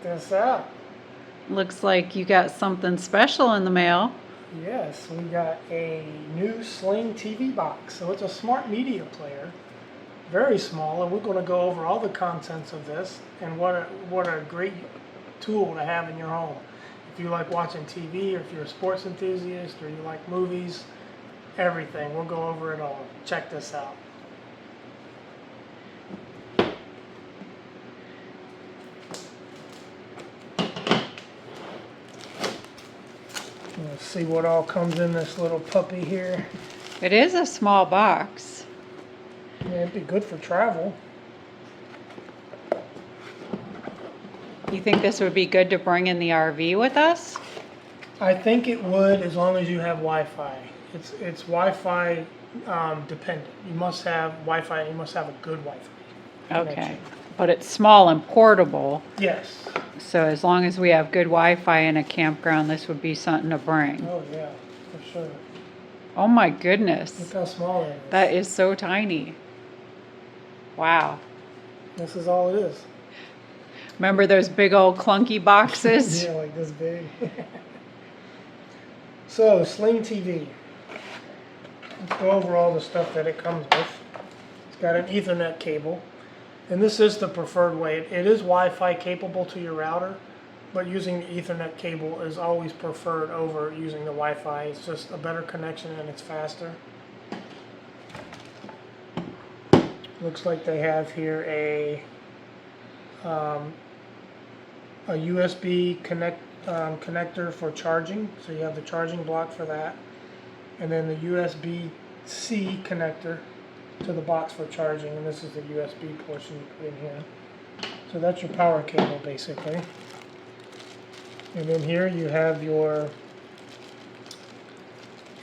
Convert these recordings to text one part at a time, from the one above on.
this out. Looks like you got something special in the mail. Yes, we got a new Sling TV box. So it's a smart media player, very small, and we're going to go over all the contents of this and what a great tool to have in your home. If you like watching TV, or if you're a sports enthusiast, or you like movies, everything. We'll go over it all. Check this out. Let's see what all comes in this little puppy here. It is a small box. Yeah, it'd be good for travel. You think this would be good to bring in the RV with us? I think it would, as long as you have Wi-Fi. It's Wi-Fi dependent. You must have Wi-Fi. You must have a good Wi-Fi Okay. connection. But it's small and portable. Yes. So as long as we have good Wi-Fi in a campground, this would be something to bring. Oh yeah, for sure. Oh my goodness. Look how small it is. That is so tiny. Wow. This is all it is. Remember those big old clunky boxes? Yeah, like this big. So, Sling TV. Let's go over all the stuff that it comes with. It's got an Ethernet cable. And this is the preferred way. It is Wi-Fi capable to your router, but using the Ethernet cable is always preferred over using the Wi-Fi. It's just a better connection and it's faster. Looks like they have here a USB connector for charging, so you have the charging block for that, and then the USB-C connector to the box for charging, and this is the USB portion you put in here. So that's your power cable basically. And then here you have your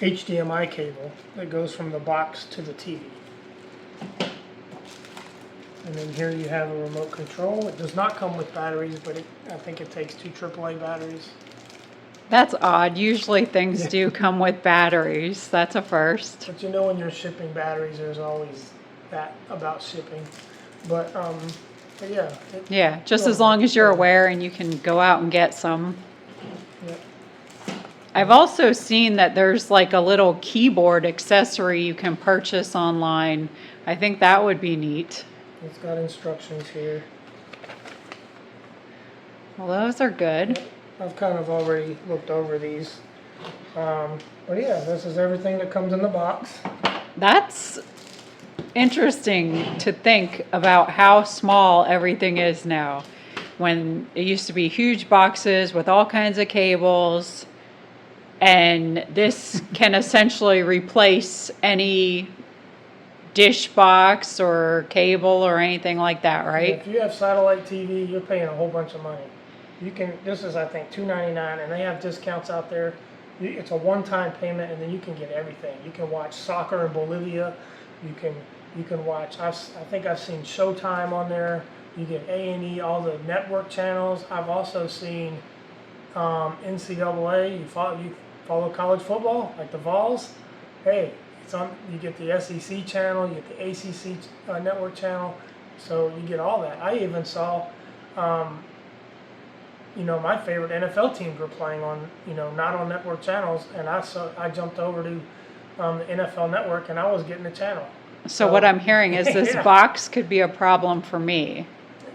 HDMI cable that goes from the box to the TV. And then here you have a remote control. It does not come with batteries, but I think it takes 2 AAA batteries. That's odd. Usually things do come with batteries. That's a first. But you know, when you're shipping batteries, there's always that about shipping. But yeah. Yeah, just as long as you're aware and you can go out and get some. Yep. I've also seen that there's like a little keyboard accessory you can purchase online. I think that would be neat. It's got instructions here. Well, those are good. Yep. I've kind of already looked over these. But yeah, this is everything that comes in the box. That's interesting to think about how small everything is now. When it used to be huge boxes with all kinds of cables, and this can essentially replace any dish box or cable or anything like that, right? If you have satellite TV, you're paying a whole bunch of money. You can. This is, I think, $2.99, and they have discounts out there. It's a one-time payment, and then you can get everything. You can watch soccer in Bolivia. You can watch. I think I've seen Showtime on there. You get A&E, all the network channels. I've also seen NCAA. You follow college football, like the Vols. Hey, it's on. You get the SEC channel. You get the ACC network channel. So you get all that. I even saw. My favorite NFL teams were playing on, not on network channels, and I jumped over to the NFL network, and I was getting the channel. So what I'm hearing is this Yeah. box could be a problem for me.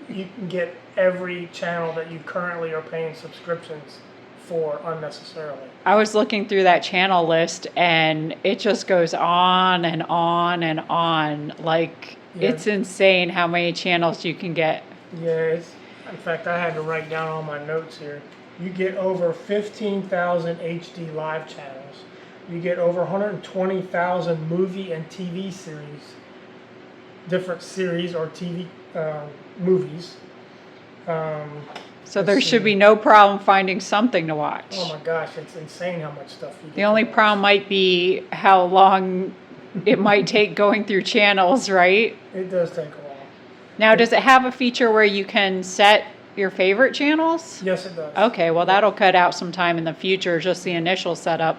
You can get every channel that you currently are paying subscriptions for unnecessarily. I was looking through that channel list, and it just goes on and on and on. Like, Yeah. it's insane how many channels you can get. Yeah, in fact, I had to write down all my notes here. You get over 15,000 HD live channels. You get over 120,000 movie and TV series, different series or TV movies. So there should be no problem finding something to watch. Oh my gosh, it's insane how much stuff you get. The only to watch. problem might be how long it might take going through channels, right? It does take a while. Now, does it have a feature where you can set your favorite channels? Yes, it does. Okay, well, that'll cut out some time in the future, just the initial setup.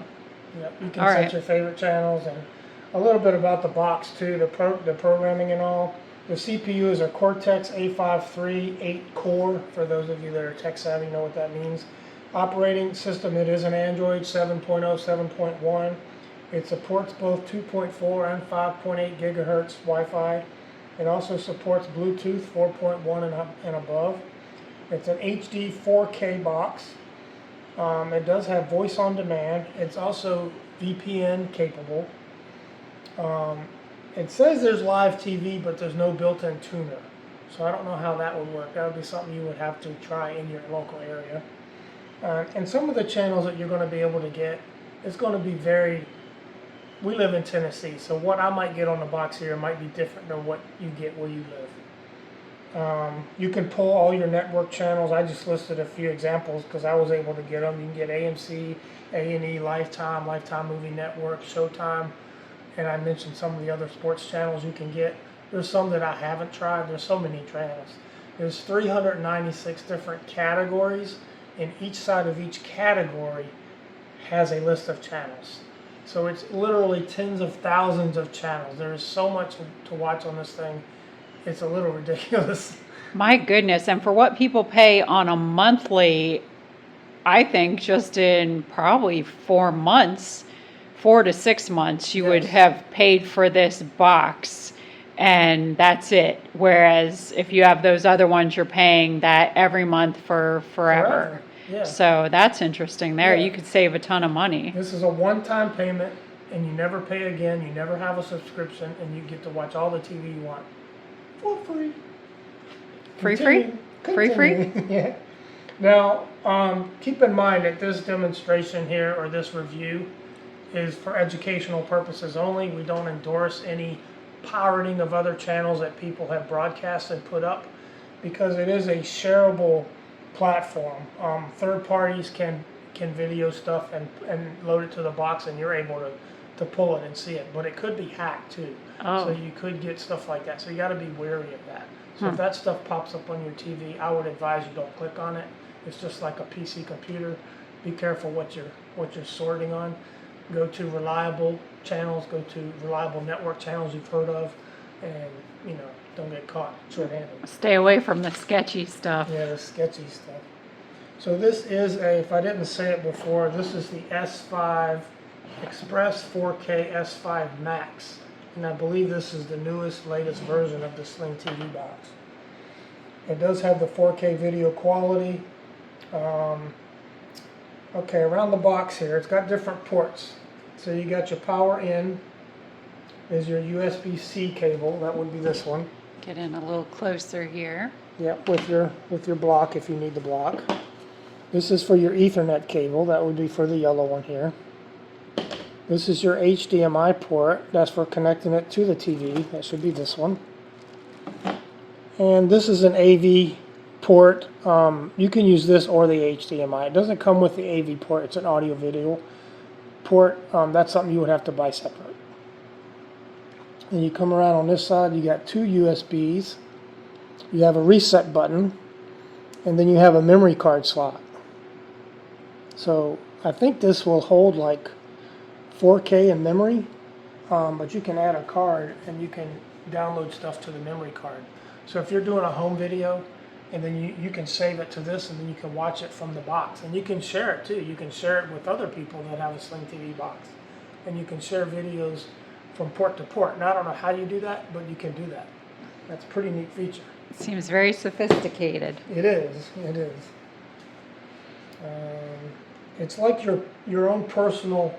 Yep, you can All set right. your favorite channels, and a little bit about the box too, the programming and all. The CPU is a Cortex A53 8-core. For those of you that are tech savvy, know what that means. Operating system, it is an Android 7.0, 7.1. It supports both 2.4 and 5.8 gigahertz Wi-Fi. It also supports Bluetooth 4.1 and above. It's an HD 4K box. It does have voice on demand. It's also VPN capable. It says there's live TV, but there's no built-in tuner. So I don't know how that would work. That would be something you would have to try in your local area. And some of the channels that you're going to be able to get, it's going to be very... We live in Tennessee, so what I might get on the box here might be different than what you get where you live. You can pull all your network channels. I just listed a few examples because I was able to get them. You can get AMC, A&E, Lifetime, Lifetime Movie Network, Showtime, and I mentioned some of the other sports channels you can get. There's some that I haven't tried. There's so many channels. There's 396 different categories, and each side of each category has a list of channels. So it's literally tens of thousands of channels. There's so much to watch on this thing. It's a little ridiculous. My goodness. And for what people pay on a monthly, I think just in probably 4 months, 4 to 6 months, you would have paid for this box and that's it. Whereas if you have those other ones, you're paying that every month for forever. Yeah. So that's interesting there. Yeah. You could save a ton of money. This is a one-time payment, and you never pay again. You never have a subscription, and you get to watch all the TV you want for free. Free? Yeah. Now, keep in mind that this demonstration here, or this review, is for educational purposes only. We don't endorse any pirating of other channels that people have broadcast and put up, because it is a shareable platform. Third parties can video stuff and load it to the box, and you're able to pull it and see it. But it could be hacked too. Oh. So you could get stuff like that. So you got to be wary of that. So if that stuff pops up on your TV, I would advise you don't click on it. It's just like a PC computer. Be careful what you're sorting on. Go to reliable channels. Go to reliable network channels you've heard of, and don't get caught short-handed. Stay away from the sketchy stuff. Yeah, the sketchy stuff. So this is if I didn't say it before, this is the S5 Express 4K S5 Max. And I believe this is the newest, latest version of the Sling TV box. It does have the 4K video quality. Okay, around the box here, it's got different ports. So you got your power in, is your USB-C cable, that would be this one. Get in a little closer here. Yep, with your block if you need the block. This is for your Ethernet cable, that would be for the yellow one here. This is your HDMI port, that's for connecting it to the TV, that should be this one. And this is an AV port. You can use this or the HDMI. It doesn't come with the AV port, it's an audio video port. That's something you would have to buy separate. And you come around on this side, you got two USBs, you have a reset button, and then you have a memory card slot. So I think this will hold like 4K in memory, but you can add a card and you can download stuff to the memory card. So if you're doing a home video, and then you can save it to this, and then you can watch it from the box. And you can share it too. You can share it with other people that have a Sling TV box. And you can share videos from port to port. Now I don't know how you do that, but you can do that. That's a pretty neat feature. Seems very sophisticated. It is. It is. It's like your own personal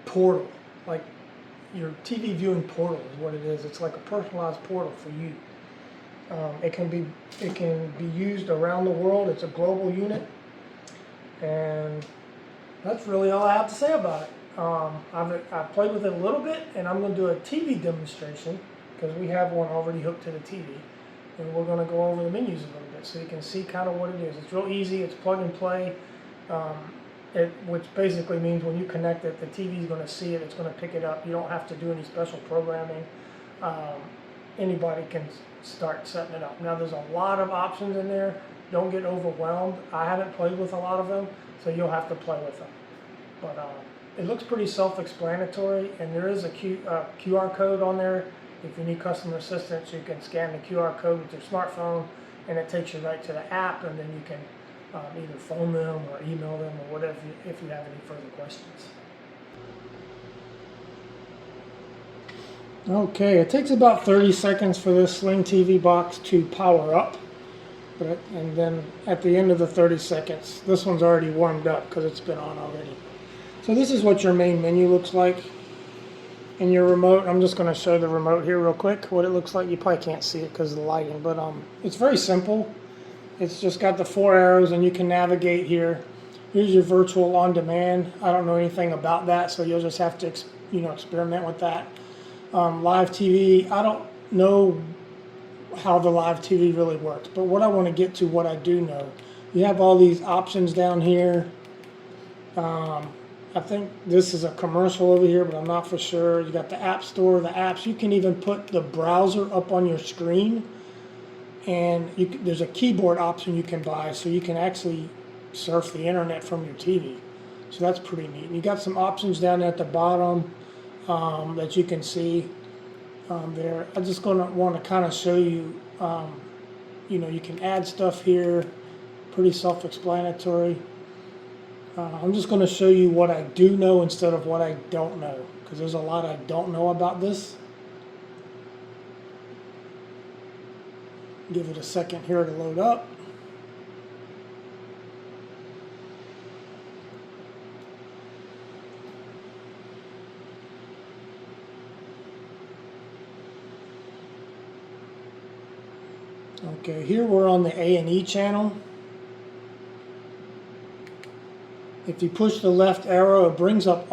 portal. Like your TV viewing portal is what it is. It's like a personalized portal for you. It can be used around the world. It's a global unit, and that's really all I have to say about it. I've played with it a little bit, and I'm going to do a TV demonstration because we have one already hooked to the TV, and we're going to go over the menus a little bit so you can see kind of what it is. It's real easy. It's plug and play, which basically means when you connect it, the TV is going to see it. It's going to pick it up. You don't have to do any special programming. Anybody can start setting it up. Now there's a lot of options in there. Don't get overwhelmed. I haven't played with a lot of them, so you'll have to play with them. But it looks pretty self-explanatory, and there is a QR code on there If you need customer assistance, you can scan the QR code with your smartphone, and it takes you right to the app, and then you can either phone them or email them or whatever if you have any further questions. Okay, it takes about 30 seconds for this Sling TV box to power up. And then at the end of the 30 seconds, this one's already warmed up because it's been on already. So this is what your main menu looks like in your remote. I'm just going to show the remote here real quick, what it looks like. You probably can't see it because of the lighting, but it's very simple. It's just got the 4 arrows and you can navigate here. Here's your virtual on demand. I don't know anything about that, so you'll just have to experiment with that. Live TV, I don't know how the live TV really works, but what I want to get to, what I do know, you have all these options down here. I think this is a commercial over here, but I'm not for sure. You got the App Store, the apps. You can even put the browser up on your screen, and there's a keyboard option you can buy, so you can actually surf the internet from your TV. So that's pretty neat. And you got some options down at the bottom that you can see there. I'm just going to want to kind of show you, you can add stuff here, pretty self-explanatory. I'm just going to show you what I do know instead of what I don't know, because there's a lot I don't know about this. Give it a second here to load up. Okay, here we're on the A&E channel. If you push the left arrow, it brings up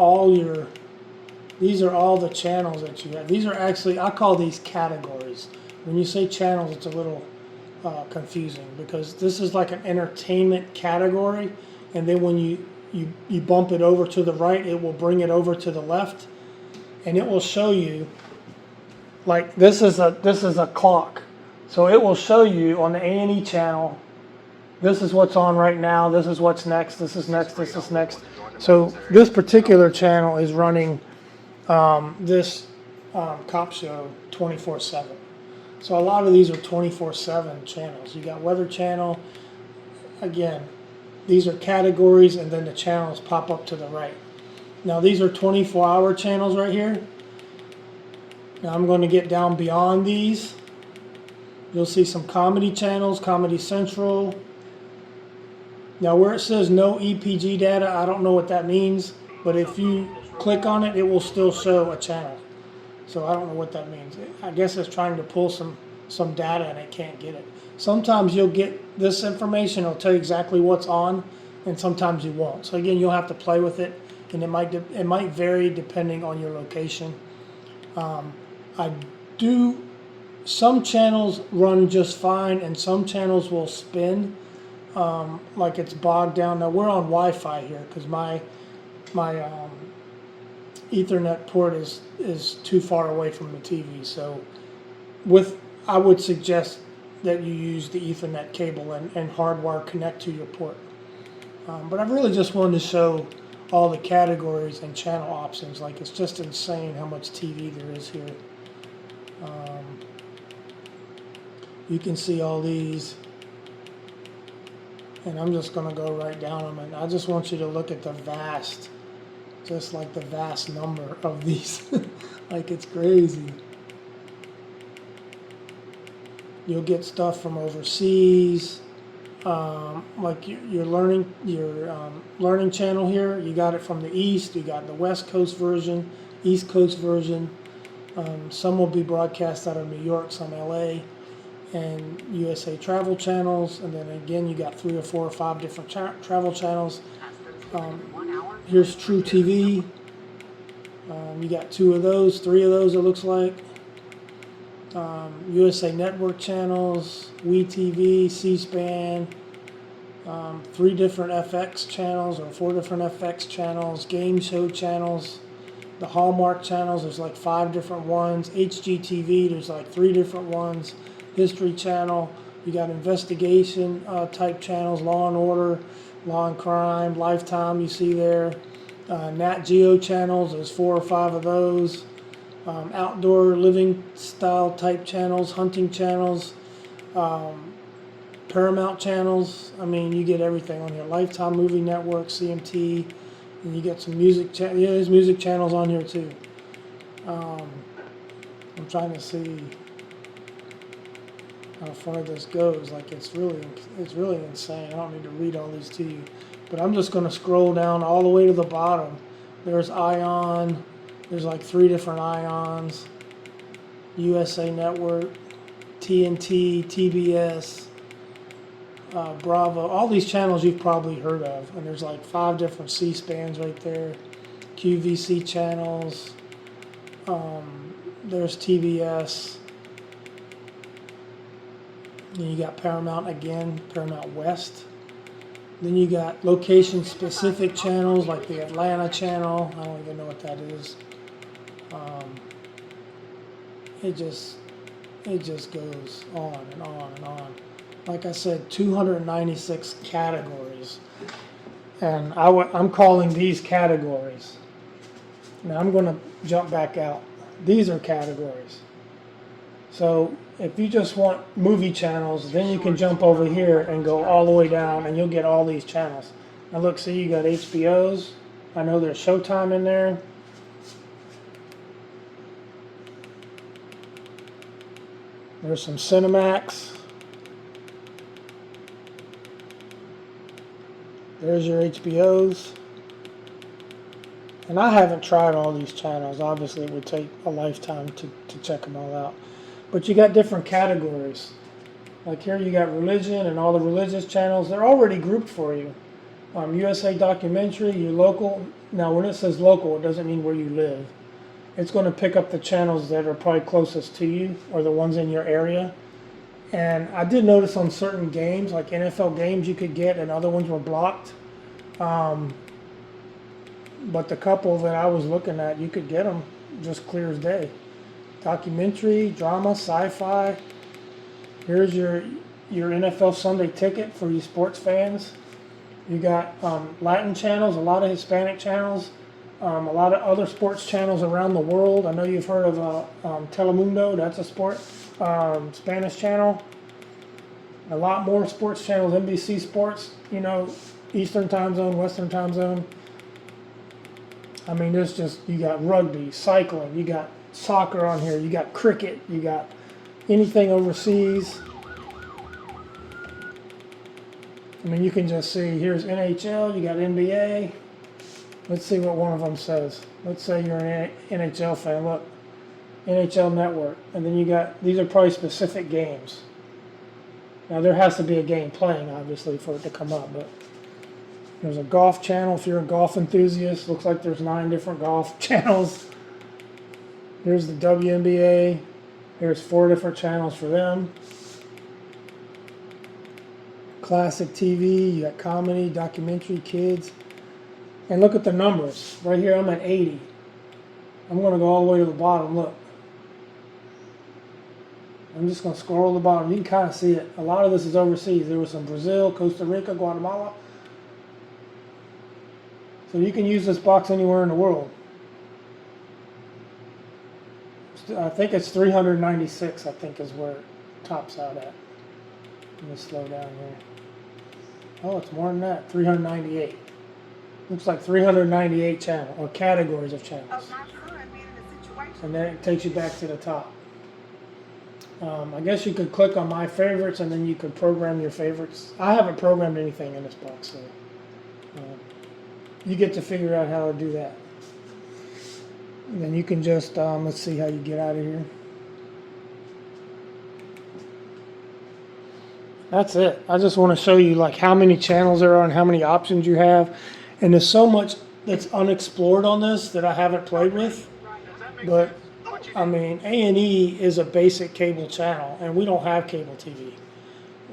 these are all the channels that you have. These are actually, I call these categories. When you say channels, it's a little confusing, because this is like an entertainment category, and then when you bump it over to the right, it will bring it over to the left, and it will show you, like this is a clock. So it will show you on the A&E channel, this is what's on right now, this is what's next, this is next, this is next. So this particular channel is running this cop show 24/7. So a lot of these are 24/7 channels. You got Weather Channel. Again, these are categories, and then the channels pop up to the right. Now these are 24-hour channels right here. Now I'm going to get down beyond these. You'll see some comedy channels, Comedy Central. Now where it says no EPG data, I don't know what that means, but if you click on it, it will still show a channel. So I don't know what that means. I guess it's trying to pull some data and it can't get it. Sometimes you'll get this information, it'll tell you exactly what's on, and sometimes you won't. So again, you'll have to play with it, and it might vary depending on your location. Some channels run just fine, and some channels will spin like it's bogged down. Now we're on Wi-Fi here because my Ethernet port is too far away from the TV. So I would suggest that you use the Ethernet cable and hardwire connect to your port. But I really just wanted to show all the categories and channel options. Like, it's just insane how much TV there is here. You can see all these, and I'm just going to go right down them, and I just want you to look at the vast number of these. Like, it's crazy. You'll get stuff from overseas, like your learning channel here. You got it from the East. You got the West Coast version, East Coast version. Some will be broadcast out of New York, some LA, and USA travel channels. And then again, you got 3 or 4 or 5 different travel channels. Here's True TV. You got 2 of those, 3 of those, it looks like. USA Network channels, WeTV, C-SPAN, 3 different FX channels or 4 different FX channels, game show channels, the Hallmark channels, there's like 5 different ones, HGTV, there's like 3 different ones, History Channel, you got investigation type channels, Law and Order, Law and Crime, Lifetime you see there, Nat Geo channels, there's 4 or 5 of those. outdoor living style type channels, hunting channels, Paramount channels. I mean, you get everything on here. Lifetime Movie Network, CMT, and you get some music. Yeah, there's music channels on here too. I'm trying to see how far this goes. Like it's really insane. I don't need to read all these to you, but I'm just going to scroll down all the way to the bottom. There's Ion. There's like 3 different Ions. USA Network, TNT, TBS, Bravo. All these channels you've probably heard of, and there's like 5 different C-SPANs right there. QVC channels. There's TBS. Then you got Paramount again, Paramount West. Then you got location-specific channels like the Atlanta channel. I don't even know what that is. It just goes on and on and on. Like I said, 296 categories, and I'm calling these categories. Now I'm going to jump back out. These are categories. So if you just want movie channels, then you can jump over here and go all the way down, and you'll get all these channels. Now look, see, you got HBO's. I know there's Showtime in there. There's some Cinemax. There's your HBO's. And I haven't tried all these channels. Obviously, it would take a lifetime to check them all out. But you got different categories. Like here you got religion and all the religious channels. They're already grouped for you. USA Documentary, your local. Now, when it says local, it doesn't mean where you live. It's going to pick up the channels that are probably closest to you or the ones in your area. And I did notice on certain games, like NFL games, you could get, and other ones were blocked. But the couple that I was looking at, you could get them just clear as day. Documentary, drama, sci-fi. Here's your NFL Sunday ticket for you sports fans. You got Latin channels, a lot of Hispanic channels, a lot of other sports channels around the world. I know you've heard of Telemundo, that's a Spanish channel. A lot more sports channels, NBC Sports, Eastern time zone, Western time zone. I mean, there's just, you got rugby, cycling, you got soccer on here, you got cricket, you got anything overseas. I mean, you can just see, here's NHL, you got NBA. Let's see what one of them says. Let's say you're an NHL fan. Look, NHL Network. And then you got, these are probably specific games. Now, there has to be a game playing, obviously, for it to come up. But there's a golf channel if you're a golf enthusiast. Looks like there's 9 different golf channels. Here's the WNBA. Here's 4 different channels for them. Classic TV, you got comedy, documentary, kids. And look at the numbers. Right here I'm at 80. I'm going to go all the way to the bottom. Look. I'm just going to scroll to the bottom. You can kind of see it. A lot of this is overseas. There was some Brazil, Costa Rica, Guatemala. So you can use this box anywhere in the world. I think it's 396, I think is where it tops out at. Let me slow down here. Oh, it's more than that. 398. Looks like 398 channels, or categories of channels. And then it takes you back to the top. I guess you could click on my favorites and then you could program your favorites. I haven't programmed anything in this box, so you get to figure out how to do that. And then you can just, let's see how you get out of here. That's it. I just want to show you like how many channels there are and how many options you have. And there's so much that's unexplored on this that I haven't played with. But I mean, A&E is a basic cable channel, and we don't have cable TV.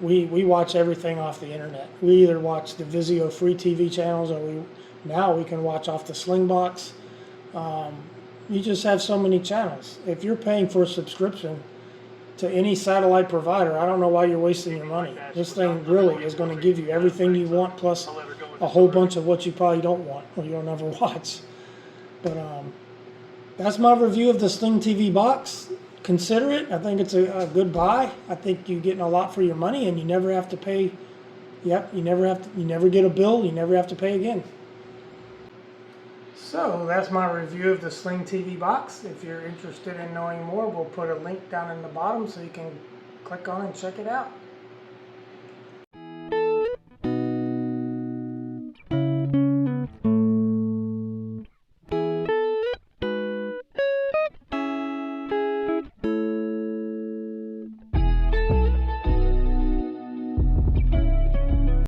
We watch everything off the internet. We either watch the Vizio free TV channels, or now we can watch off the Sling box. You just have so many channels. If you're paying for a subscription to any satellite provider, I don't know why you're wasting your money. This thing really is going to give you everything you want, plus a whole bunch of what you probably don't want or you'll never watch. But that's my review of the Sling TV box. Consider it. I think it's a good buy. I think you're getting a lot for your money, and you never have to pay. Yep, you never get a bill. You never have to pay again. So that's my review of the Sling TV box. If you're interested in knowing more, we'll put a link down in the bottom so you can click on and check it out.